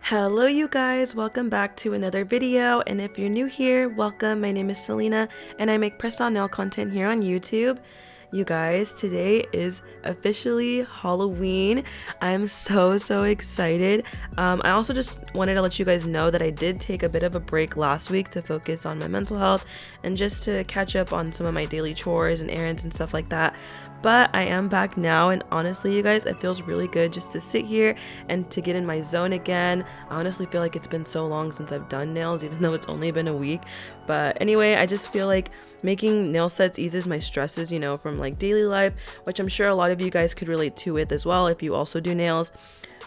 Hello you guys, welcome back to another video, and if you're new here, welcome. My name is Selena and I make press on nail content here on YouTube. You guys, today is officially Halloween. I'm so excited. I also just wanted to let you guys know that I did take a bit of a break last week to focus on my mental health and just to catch up on some of my daily chores and errands and stuff like that. But I am back now, and honestly you guys, it feels really good just to sit here and to get in my zone again. I honestly feel like it's been so long since I've done nails, even though it's only been a week. But anyway, I just feel like making nail sets eases my stresses, you know, from like daily life, which I'm sure a lot of you guys could relate to it as well if you also do nails.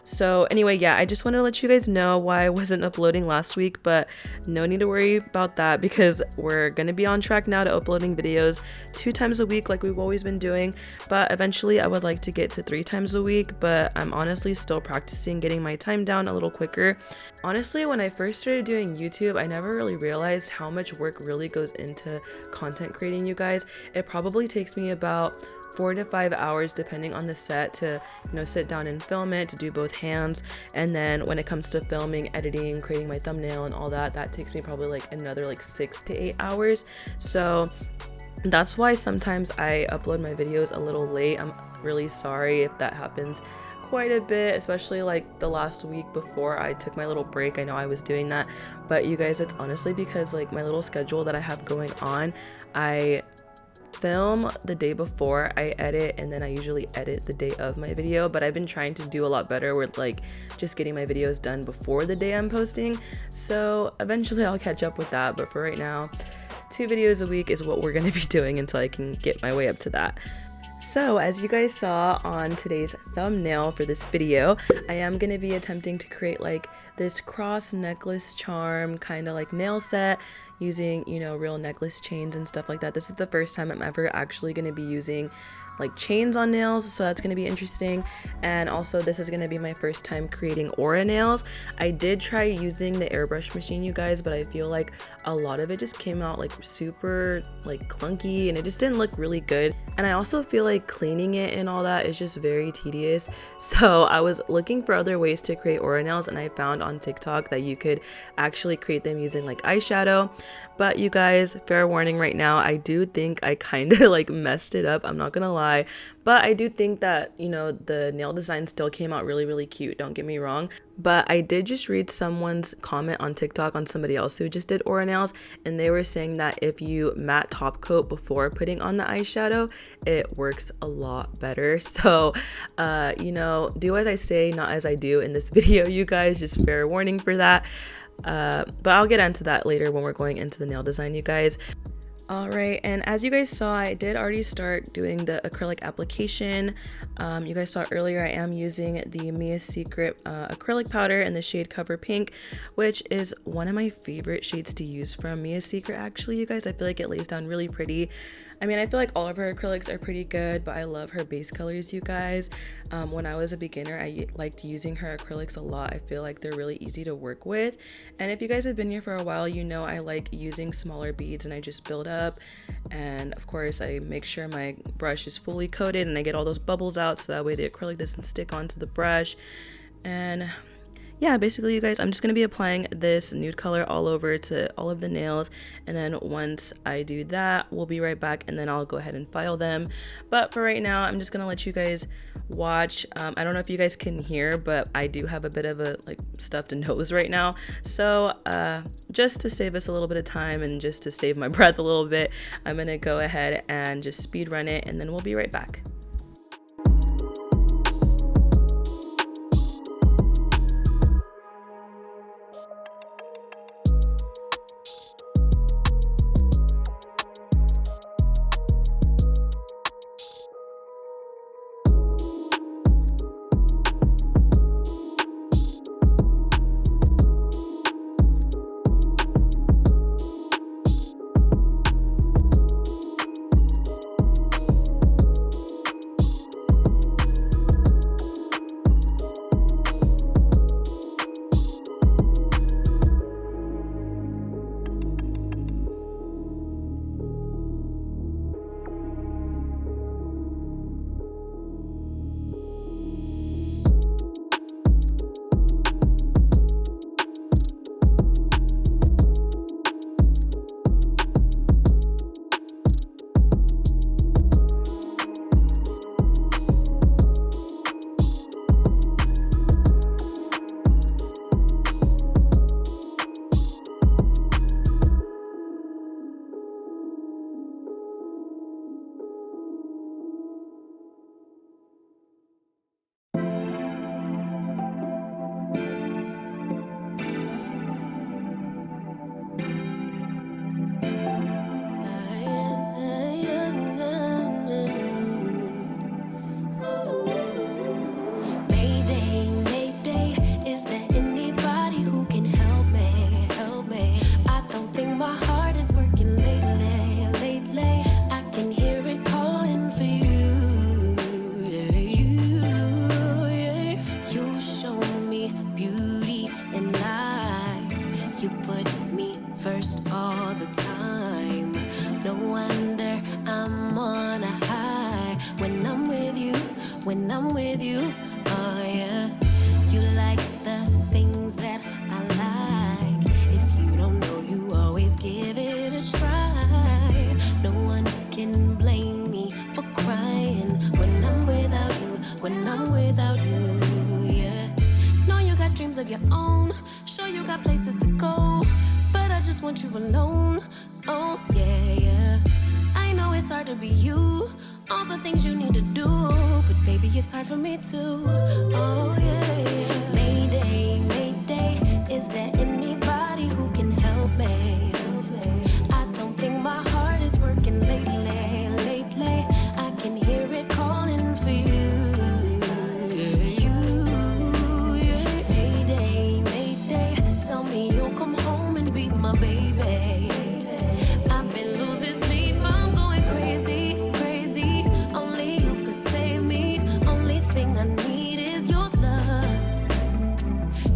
So anyway, yeah, I just wanted to let you guys know why I wasn't uploading last week, but no need to worry about that because we're gonna be on track now to uploading videos 2 times a week like we've always been doing. But eventually I would like to get to 3 times a week, but I'm honestly still practicing getting my time down a little quicker. Honestly, when I first started doing YouTube, I never really realized how much work really goes into content creating, you guys. It probably takes me about 4 to 5 hours depending on the set to, you know, sit down and film it, to do both hands. And then when it comes to filming, editing, creating my thumbnail and all that, that takes me probably like another like 6 to 8 hours. So that's why sometimes I upload my videos a little late. I'm really sorry if that happens quite a bit, especially like the last week before I took my little break. I know I was doing that, but you guys, it's honestly because like my little schedule that I have going on, I film the day before, I edit, and then I usually edit the day of my video. But I've been trying to do a lot better with like just getting my videos done before the day I'm posting, so eventually I'll catch up with that. But for right now, 2 videos a week is what we're going to be doing until I can get my way up to that. So as you guys saw on today's thumbnail for this video, I am going to be attempting to create like this cross necklace charm kind of like nail set using, you know, real necklace chains and stuff like that. This is the first time I'm ever actually going to be using like chains on nails, so that's going to be interesting. And also this is going to be my first time creating aura nails. I did try using the airbrush machine, you guys, but I feel like a lot of it just came out like super like clunky and it just didn't look really good. And I also feel like cleaning it and all that is just very tedious. So I was looking for other ways to create aura nails, and I found on TikTok that you could actually create them using like eyeshadow. But you guys, fair warning right now, I do think I kind of like messed it up, I'm not gonna lie. But I do think that, you know, the nail design still came out really cute, don't get me wrong. But I did just read someone's comment on TikTok on somebody else who just did aura nails, and they were saying that if you matte top coat before putting on the eyeshadow, it works a lot better. So you know, do as I say, not as I do in this video, you guys, just fair warning for that. But I'll get into that later when we're going into the nail design, you guys. Alright, and as you guys saw, I did already start doing the acrylic application. You guys saw earlier I am using the Mia Secret acrylic powder in the shade Cover Pink, which is one of my favorite shades to use from Mia Secret actually, you guys. I feel like it lays down really pretty. I mean, I feel like all of her acrylics are pretty good, but I love her base colors, you guys. When I was a beginner, I liked using her acrylics a lot. I feel like they're really easy to work with. And if you guys have been here for a while, you know I like using smaller beads and I just build up. And of course, I make sure my brush is fully coated and I get all those bubbles out so that way the acrylic doesn't stick onto the brush. And yeah, basically you guys, I'm just going to be applying this nude color all over to all of the nails, and then once I do that, we'll be right back and then I'll go ahead and file them. But for right now, I'm just going to let you guys watch. I don't know if you guys can hear, but I do have a bit of a like stuffed nose right now, so just to save us a little bit of time and just to save my breath a little bit, I'm going to go ahead and just speed run it and then we'll be right back. I'm with you. Oh yeah, you like the things that I like. If you don't know, you always give it a try. No one can blame me for crying when I'm without you, when I'm without you, yeah. Know you got dreams of your own, sure you got places to go, but I just want you alone. Oh yeah, yeah. I know it's hard to be you, all the things you need to do, but baby, it's hard for me too. Oh yeah, yeah. Mayday, mayday, is there anybody who can help me? I don't think my heart is working lately, lately. I can hear it calling for you. You, yeah. Mayday, mayday, tell me you'll come home and be my baby. I've been losing sleep, I'm going crazy, crazy. Only you could save me. Only thing I need is your love.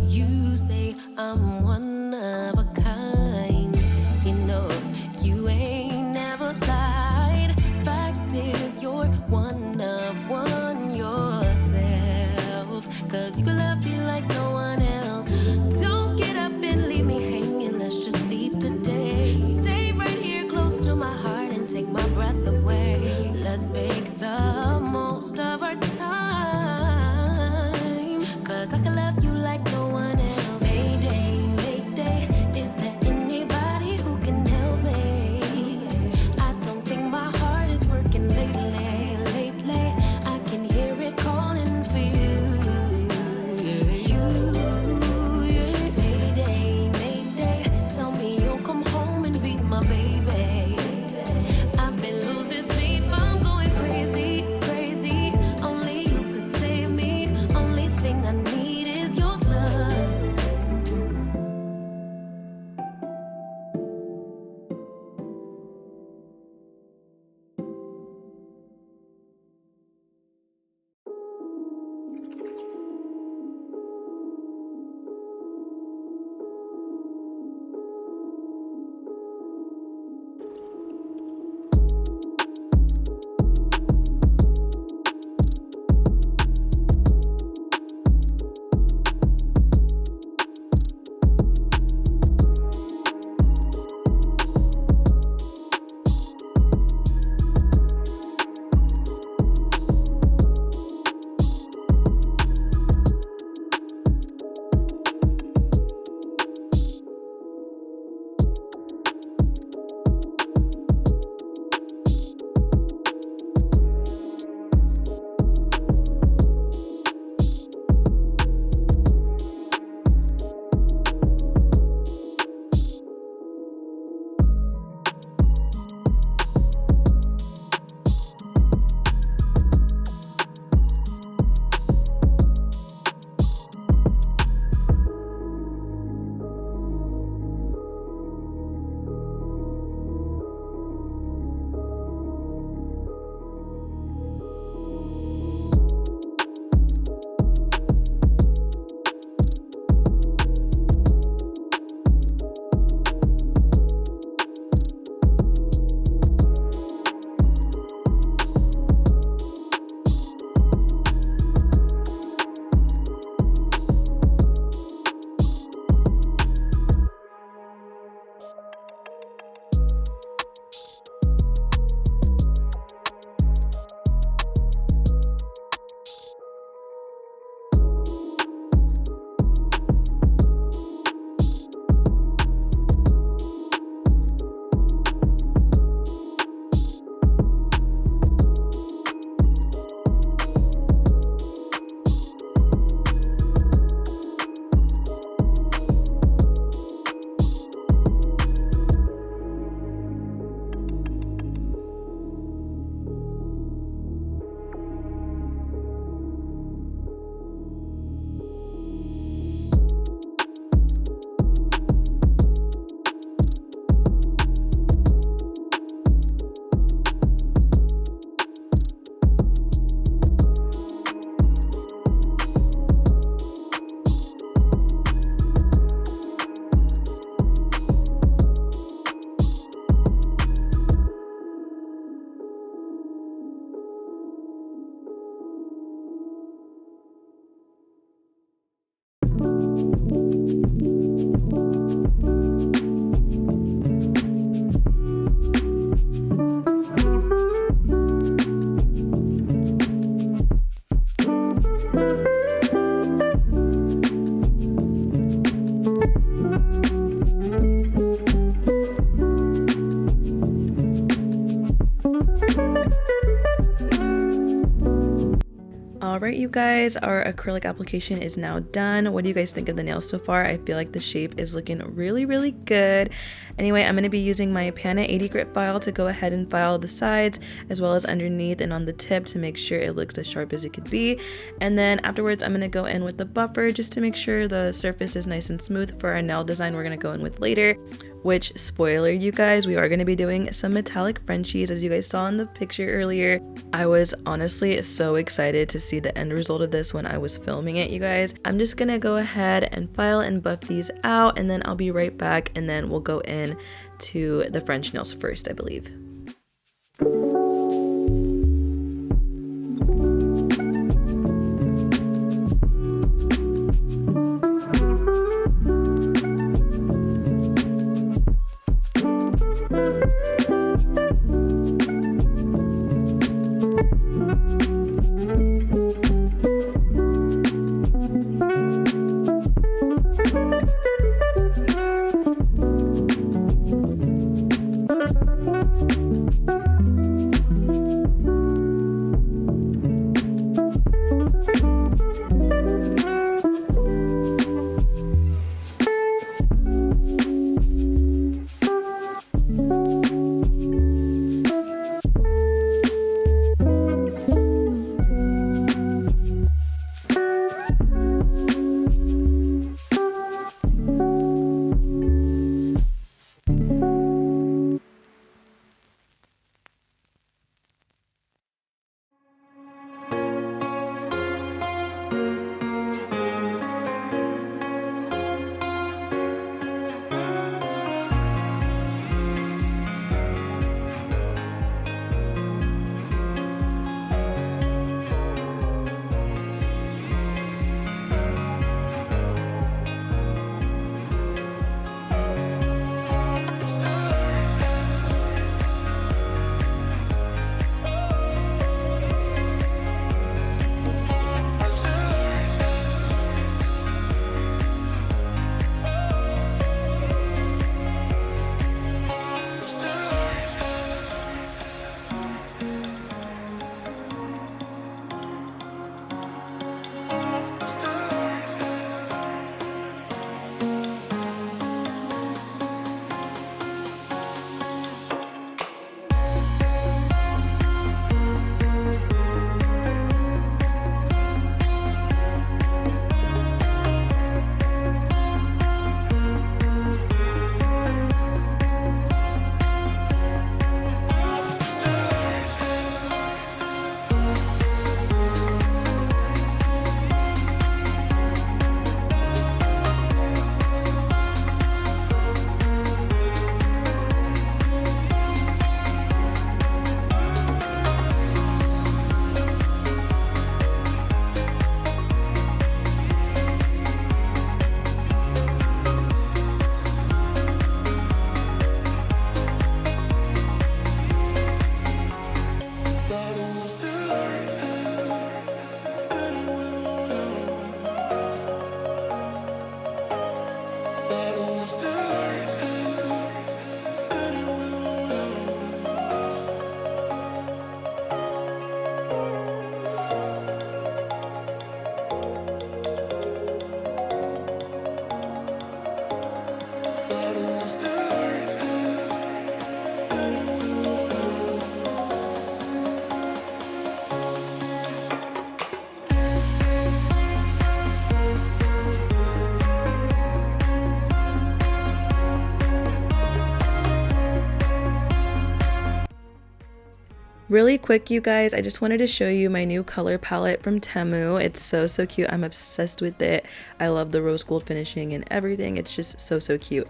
You say I'm one of a kind. You know, you ain't never lied. Fact is, you're one of one yourself. Cause you can love me like no one else. Don't get up and leave me hanging, let's just sleep today. Stay right here close to my heart and take my breath away. Let's make the most of our time. Cause I can love you like no one else. Mayday, mayday, is there anybody who can help me? I don't think my heart is working lately, lately. I can hear it calling for you. You, yeah. Mayday, mayday, tell me you'll come home and be my baby. I've been losing sleep, I'm going crazy, crazy. Only Alright you guys, our acrylic application is now done. What do you guys think of the nails so far? I feel like the shape is looking really good. Anyway, I'm going to be using my Pana 80 grit file to go ahead and file the sides as well as underneath and on the tip to make sure it looks as sharp as it could be. And then afterwards I'm going to go in with the buffer just to make sure the surface is nice and smooth for our nail design we're going to go in with later. Which, spoiler you guys, we are going to be doing some metallic Frenchies as you guys saw in the picture earlier. I was honestly so excited to see the end result of this when I was filming it, you guys. I'm just going to go ahead and file and buff these out, and then I'll be right back, and then we'll go in to the French nails first, I believe. Really quick, you guys, I just wanted to show you my new color palette from Temu. It's so cute. I'm obsessed with it. I love the rose gold finishing and everything. It's just so cute.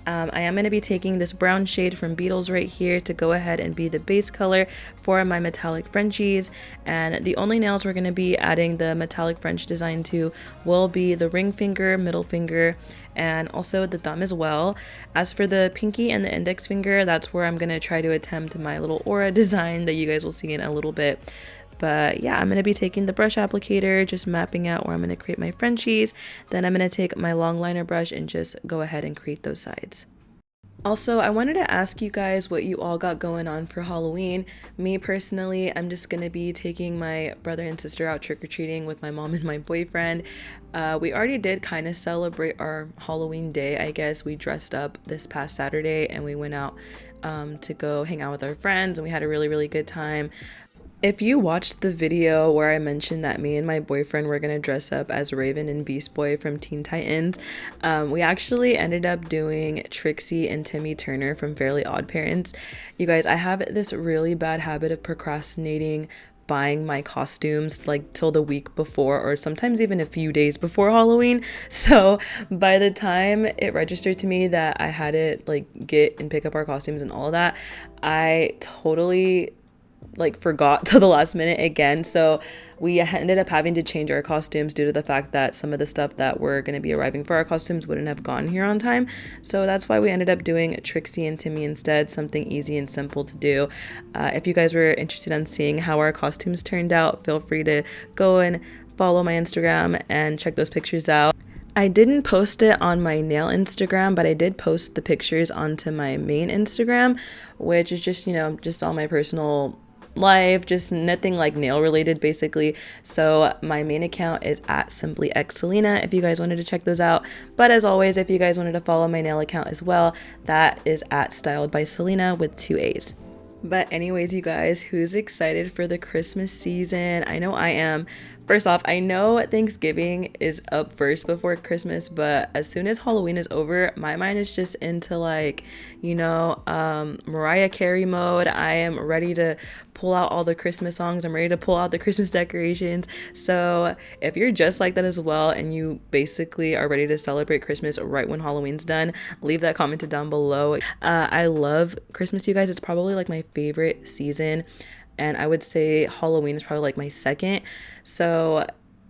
I am going to be taking this brown shade from Beetles right here to go ahead and be the base color for my metallic Frenchies, and the only nails we're going to be adding the metallic French design to will be the ring finger, middle finger, and also the thumb as well. As for the pinky and the index finger, that's where I'm going to try to attempt my little aura design that you guys will see in a little bit. But yeah, I'm going to be taking the brush applicator, just mapping out where I'm going to create my Frenchies. Then I'm going to take my long liner brush and just go ahead and create those sides. Also, I wanted to ask you guys what you all got going on for Halloween. Me personally, I'm just gonna be taking my brother and sister out trick-or-treating with my mom and my boyfriend. We already did kind of celebrate our Halloween day, I guess. We dressed up this past Saturday and we went out to go hang out with our friends, and we had a really, really good time. If you watched the video where I mentioned that me and my boyfriend were gonna dress up as Raven and Beast Boy from Teen Titans, we actually ended up doing Trixie and Timmy Turner from Fairly Odd Parents. You guys, I have this really bad habit of procrastinating buying my costumes like till the week before, or sometimes even a few days before Halloween. So by the time it registered to me that I had to like get and pick up our costumes and all of that, I totally like forgot till the last minute again. So we ended up having to change our costumes due to the fact that some of the stuff that were going to be arriving for our costumes wouldn't have gotten here on time. So that's why we ended up doing Trixie and Timmy instead, something easy and simple to do. If you guys were interested in seeing how our costumes turned out, feel free to go and follow my Instagram and check those pictures out. I didn't post it on my nail Instagram, but I did post the pictures onto my main Instagram, which is just, just all my personal life, just nothing like nail related basically. So my main account is at @simplyxcelinaa if you guys wanted to check those out. But as always, if you guys wanted to follow my nail account as well, that is at @styledbycelinaa with 2 A's. But anyways, you guys, who's excited for the Christmas season? I know I am. First off, I know Thanksgiving is up first before Christmas, but as soon as Halloween is over, my mind is just into like, Mariah Carey mode. I am ready to pull out all the Christmas songs. I'm ready to pull out the Christmas decorations. So if you're just like that as well and you basically are ready to celebrate Christmas right when Halloween's done, leave that commented down below. I love Christmas, you guys. It's probably like my favorite season. And I would say Halloween is probably like my second. So,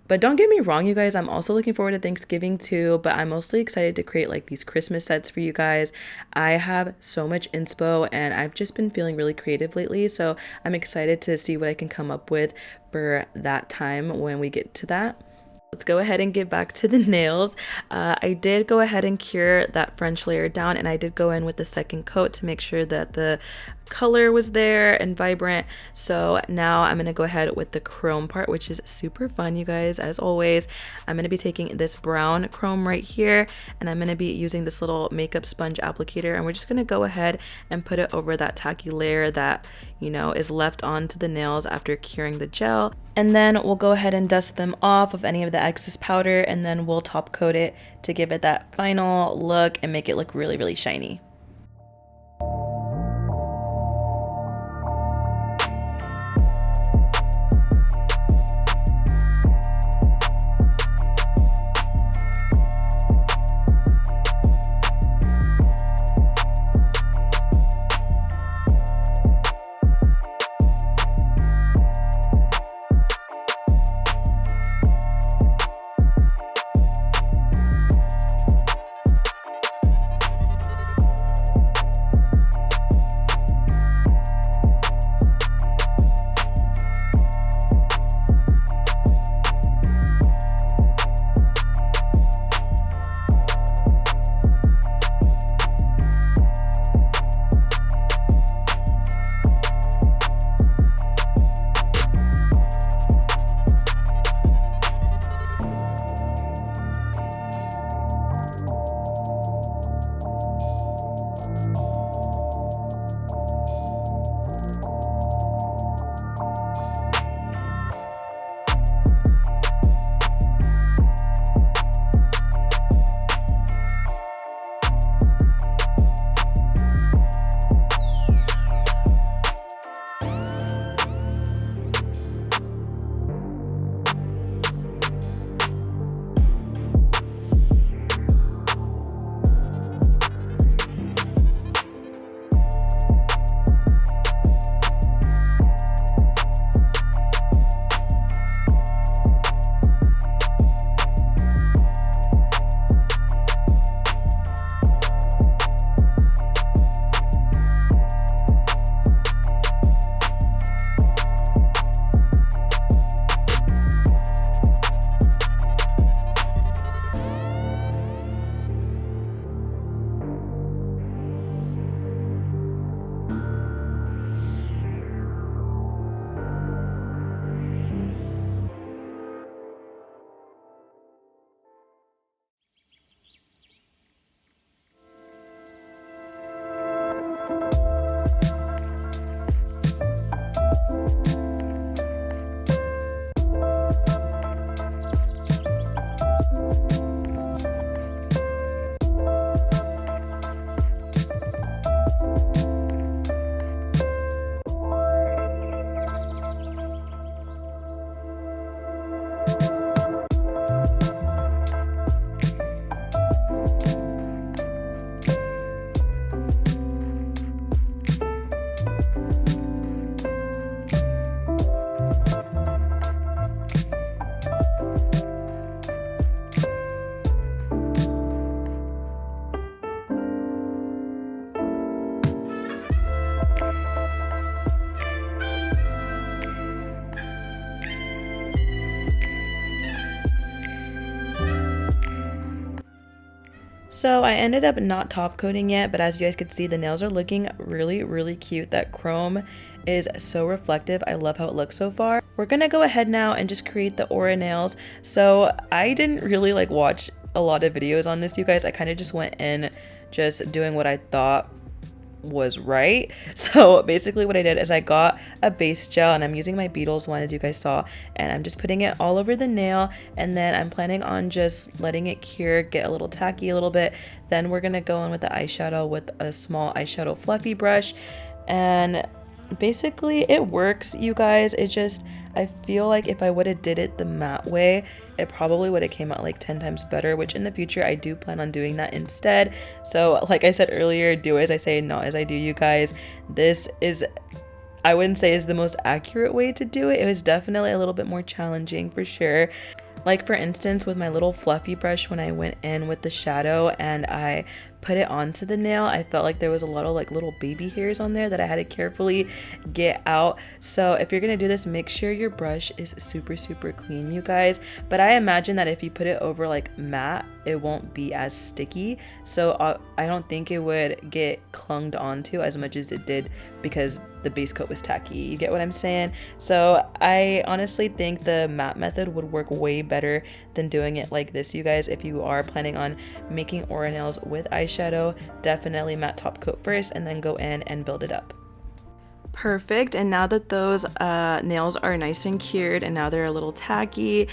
but don't get me wrong, you guys, I'm also looking forward to Thanksgiving too, but I'm mostly excited to create like these Christmas sets for you guys. I have so much inspo and I've just been feeling really creative lately. So I'm excited to see what I can come up with for that time when we get to that. Let's go ahead and get back to the nails. I did go ahead and cure that French layer down, and I did go in with the second coat to make sure that the color was there and vibrant. So now I'm gonna go ahead with the chrome part, which is super fun, you guys. As always, I'm gonna be taking this brown chrome right here, and I'm gonna be using this little makeup sponge applicator, and we're just gonna go ahead and put it over that tacky layer that is left onto the nails after curing the gel. And then we'll go ahead and dust them off of any of the excess powder, and then we'll top coat it to give it that final look and make it look really, really shiny. So I ended up not top coating yet, but as you guys could see, the nails are looking really, really cute. That chrome is so reflective. I love how it looks so far. We're gonna go ahead now and just create the aura nails. So I didn't really like watch a lot of videos on this, you guys. I kind of just went in just doing what I thought was right. So basically what I did is I got a base gel, and I'm using my Beetles one, as you guys saw, and I'm just putting it all over the nail, and then I'm planning on just letting it cure, get a little tacky a little bit. Then we're gonna go in with the eyeshadow with a small eyeshadow fluffy brush, and basically it works, you guys. It just, I feel like if I would have did it the matte way, it probably would have came out like 10 times better, which in the future I do plan on doing that instead. So like I said earlier, do as I say, not as I do, you guys. This is, I wouldn't say is the most accurate way to do it. It was definitely a little bit more challenging for sure. Like for instance, with my little fluffy brush, when I went in with the shadow and I put it onto the nail, I felt like there was a lot of like little baby hairs on there that I had to carefully get out. So if you're gonna do this, make sure your brush is super, super clean, you guys. But I imagine that if you put it over like matte, it won't be as sticky. So I don't think it would get clunged onto as much as it did because the base coat was tacky. You get what I'm saying? So I honestly think the matte method would work way better than doing it like this, you guys. If you are planning on making aura nails with eyeshadow, definitely matte top coat first and then go in and build it up. Perfect. And now that those nails are nice and cured and now they're a little tacky,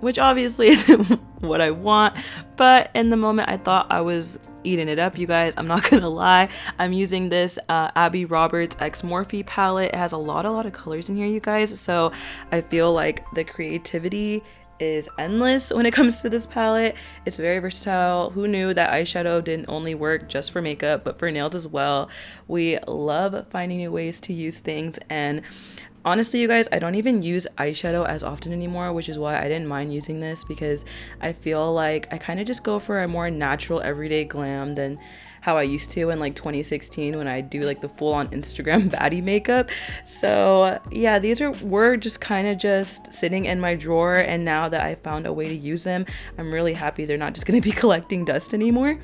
which obviously isn't what I want, but in the moment I thought I was eating it up, you guys. I'm not gonna lie. I'm using this Abby Roberts X Morphe palette. It has a lot of colors in here, you guys, so I feel like the creativity is endless when it comes to this palette. It's very versatile. Who knew that eyeshadow didn't only work just for makeup but for nails as well? We love finding new ways to use things, and honestly, you guys, I don't even use eyeshadow as often anymore, which is why I didn't mind using this, because I feel like I kind of just go for a more natural everyday glam than how I used to in like 2016 when I do like the full-on Instagram baddie makeup. So yeah, these were just kind of just sitting in my drawer, and now that I found a way to use them, I'm really happy they're not just going to be collecting dust anymore.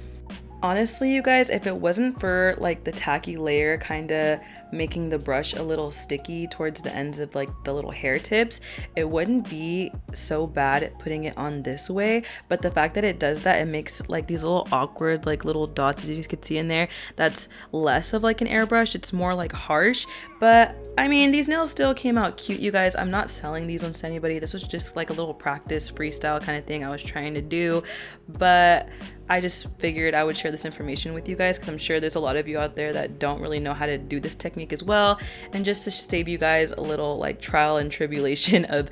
Honestly, you guys, if it wasn't for like the tacky layer kind of making the brush a little sticky towards the ends of like the little hair tips, it wouldn't be so bad at putting it on this way. But the fact that it does that, it makes like these little awkward like little dots that you could see in there. That's less of like an airbrush, it's more like harsh. But I mean, these nails still came out cute, you guys. I'm not selling these ones to anybody. This was just like a little practice freestyle kind of thing I was trying to do, but I just figured I would share this information with you guys because I'm sure there's a lot of you out there that don't really know how to do this technique as well. And just to save you guys a little like trial and tribulation of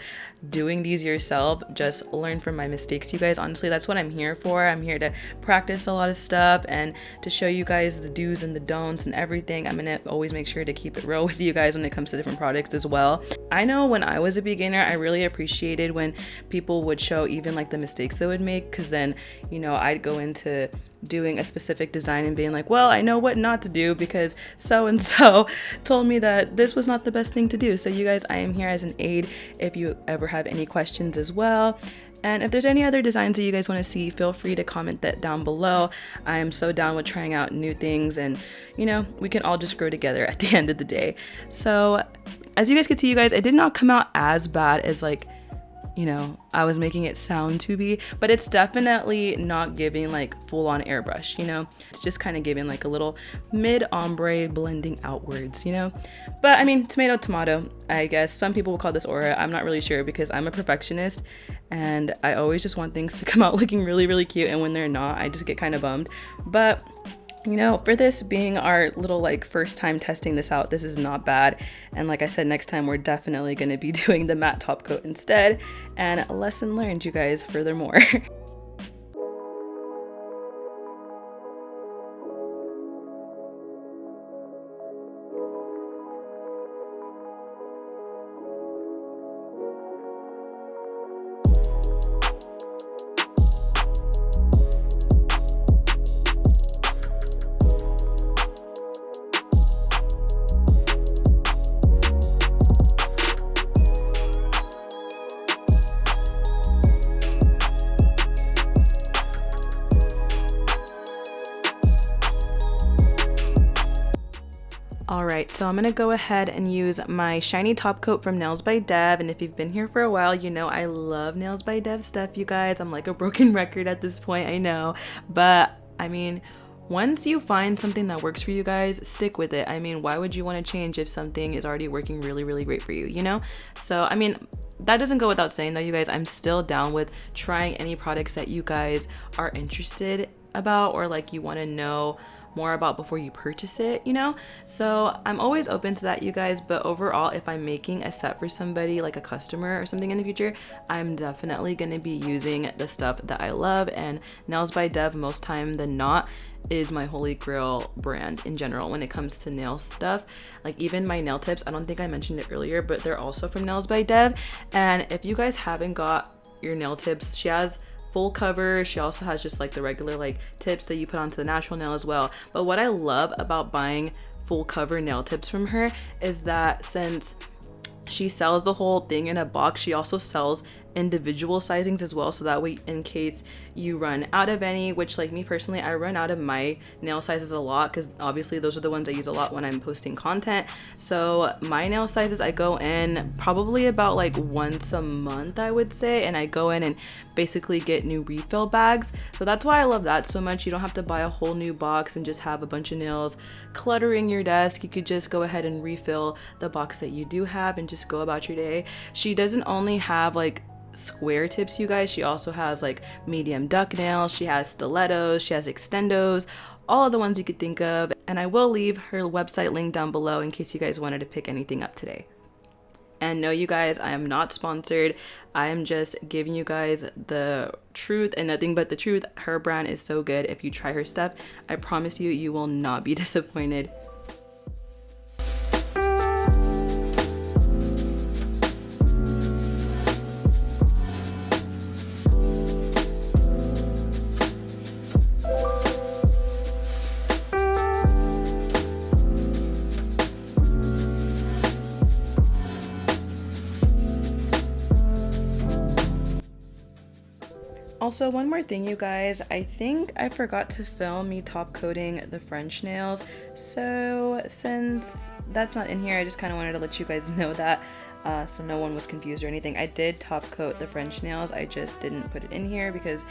doing these yourself, just learn from my mistakes, you guys. Honestly, that's what I'm here for. I'm here to practice a lot of stuff and to show you guys the do's and the don'ts and everything. I'm gonna always make sure to keep it real with you guys when it comes to different products as well. I know when I was a beginner, I really appreciated when people would show even like the mistakes they would make, because then, you know, I'd go into doing a specific design and being like, well, I know what not to do because so and so told me that this was not the best thing to do. So you guys, I am here as an aid if you ever have any questions as well. And if there's any other designs that you guys want to see, feel free to comment that down below. I am so down with trying out new things, and you know, we can all just grow together at the end of the day. So as you guys can see, you guys, it did not come out as bad as like, you know, I was making it sound to be, but it's definitely not giving like full-on airbrush, you know. It's just kind of giving like a little mid ombre blending outwards, you know. But I mean, tomato, I guess some people will call this aura. I'm not really sure because I'm a perfectionist and I always just want things to come out looking really, really cute, and when they're not, I just get kind of bummed. But you know, for this being our little like first time testing this out, this is not bad. And like I said, next time we're definitely going to be doing the matte top coat instead. And lesson learned, you guys, furthermore. So I'm gonna go ahead and use my shiny top coat from Nails by Dev. And if you've been here for a while, you know I love Nails by Dev stuff, you guys. I'm like a broken record at this point, I know. But I mean, once you find something that works for you guys, stick with it. I mean, why would you want to change if something is already working really, really great for you, you know? So, I mean, that doesn't go without saying though, you guys, I'm still down with trying any products that you guys are interested about or like you want to know more about before you purchase it, you know? So I'm always open to that, you guys, but overall, if I'm making a set for somebody like a customer or something in the future, I'm definitely going to be using the stuff that I love, and Nails by Dev most time than not is my holy grail brand in general when it comes to nail stuff. Like even my nail tips, I don't think I mentioned it earlier, but they're also from Nails by Dev. And if you guys haven't got your nail tips, she has full cover. She also has just like the regular like tips that you put onto the natural nail as well. But what I love about buying full cover nail tips from her is that since she sells the whole thing in a box, she also sells individual sizings as well, so that way in case you run out of any, which like me personally, I run out of my nail sizes a lot because obviously those are the ones I use a lot when I'm posting content. So my nail sizes, I go in probably about like once a month, I would say, and I go in and basically get new refill bags. So that's why I love that so much. You don't have to buy a whole new box and just have a bunch of nails cluttering your desk. You could just go ahead and refill the box that you do have and just go about your day. She doesn't only have like square tips, you guys, she also has like medium duck nails, she has stilettos, she has extendos, all of the ones you could think of. And I will leave her website link down below in case you guys wanted to pick anything up today. And no, you guys, I am not sponsored. I am just giving you guys the truth and nothing but the truth. Her brand is so good. If you try her stuff, I promise you, you will not be disappointed. Also, one more thing, you guys, I think I forgot to film me top coating the French nails. So since that's not in here, I just kind of wanted to let you guys know that so no one was confused or anything. I did top coat the French nails, I just didn't put it in here because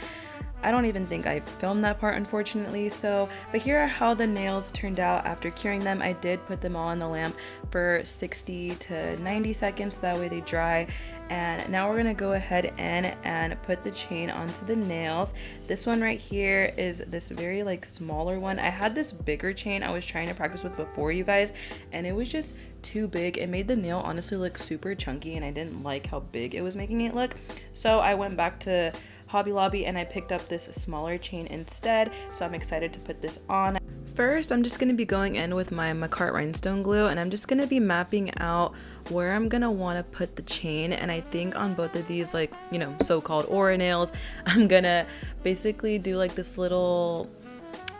I don't even think I filmed that part, unfortunately. So, but here are how the nails turned out after curing them. I did put them all on the lamp for 60 to 90 seconds, that way they dry. And now we're gonna go ahead and put the chain onto the nails. This one right here is this very like smaller one. I had this bigger chain I was trying to practice with before, you guys, and it was just too big. It made the nail honestly look super chunky and I didn't like how big it was making it look. So I went back to Hobby Lobby and I picked up this smaller chain instead. So I'm excited to put this on. First, I'm just going to be going in with my Macart rhinestone glue and I'm just going to be mapping out where I'm going to want to put the chain. And I think on both of these, like, you know, so-called aura nails, I'm going to basically do like this little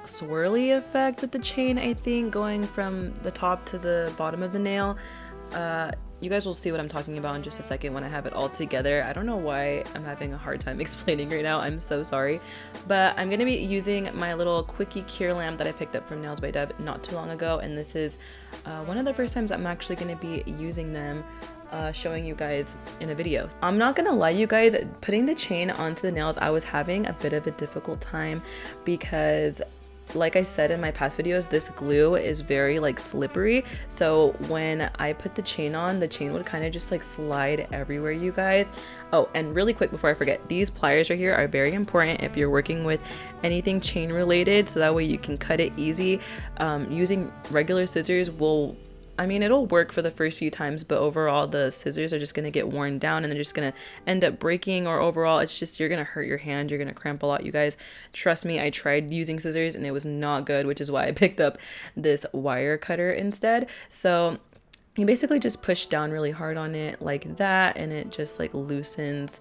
swirly effect with the chain, I think, going from the top to the bottom of the nail. You guys will see what I'm talking about in just a second when I have it all together. I don't know why I'm having a hard time explaining right now. I'm so sorry. But I'm going to be using my little quickie cure lamp that I picked up from Nails by Dev not too long ago. And this is one of the first times I'm actually going to be using them, showing you guys in a video. I'm not gonna lie, you guys, putting the chain onto the nails, I was having a bit of a difficult time because, like I said in my past videos, this glue is very like slippery. So when I put the chain on, the chain would kind of just like slide everywhere, you guys. Oh, and really quick before I forget, these pliers right here are very important if you're working with anything chain related, so that way you can cut it easy. Using regular scissors will, I mean, it'll work for the first few times, but overall the scissors are just going to get worn down and they're just going to end up breaking, or overall it's just, you're going to hurt your hand, you're going to cramp a lot, you guys. Trust me, I tried using scissors and it was not good, which is why I picked up this wire cutter instead. So you basically just push down really hard on it like that and it just like loosens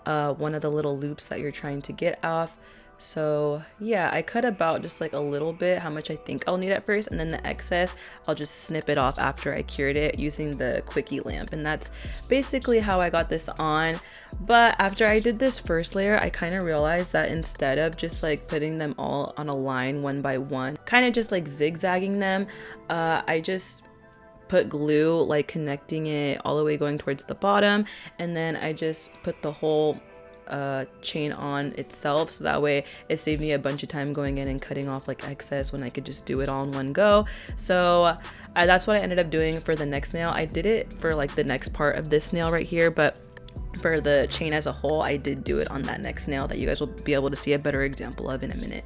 one of the little loops that you're trying to get off. So yeah, I cut about just like a little bit, how much I think I'll need at first, and then the excess I'll just snip it off after I cured it using the quickie lamp. And that's basically how I got this on. But after I did this first layer, I kind of realized that instead of just like putting them all on a line one by one, kind of just like zigzagging them, I just put glue, like connecting it all the way going towards the bottom, and then I just put the whole chain on itself, so that way it saved me a bunch of time going in and cutting off like excess when I could just do it all in one go. So that's what I ended up doing for the next nail. I did it for like the next part of this nail right here, but for the chain as a whole, I did do it on that next nail that you guys will be able to see a better example of in a minute.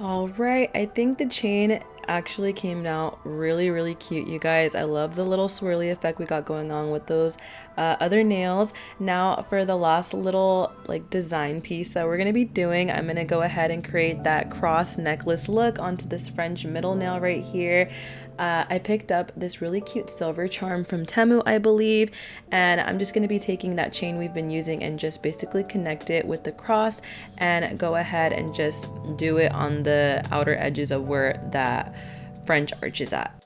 Alright, I think the chain actually came out really cute, you guys. I love the little swirly effect we got going on with those other nails. Now for the last little like design piece that we're going to be doing, I'm going to go ahead and create that cross necklace look onto this French middle nail right here. I picked up this really cute silver charm from Temu, I believe, and I'm just going to be taking that chain we've been using and just basically connect it with the cross and go ahead and just do it on the outer edges of where that French arch is at.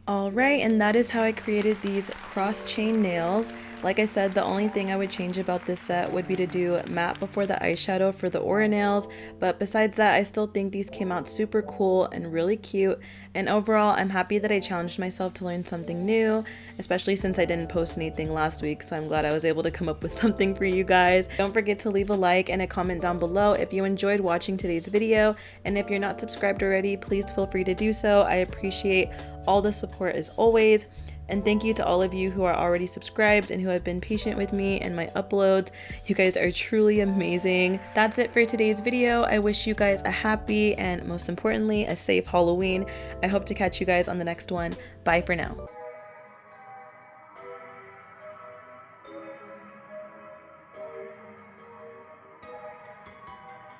Alright, and that is how I created these cross chain nails. Like I said, the only thing I would change about this set would be to do matte before the eyeshadow for the aura nails, but besides that, I still think these came out super cool and really cute, and overall, I'm happy that I challenged myself to learn something new, especially since I didn't post anything last week, so I'm glad I was able to come up with something for you guys. Don't forget to leave a like and a comment down below if you enjoyed watching today's video, and if you're not subscribed already, please feel free to do so. I appreciate all the support as always. And thank you to all of you who are already subscribed and who have been patient with me and my uploads. You guys are truly amazing. That's it for today's video. I wish you guys a happy and most importantly, a safe Halloween. I hope to catch you guys on the next one. Bye for now.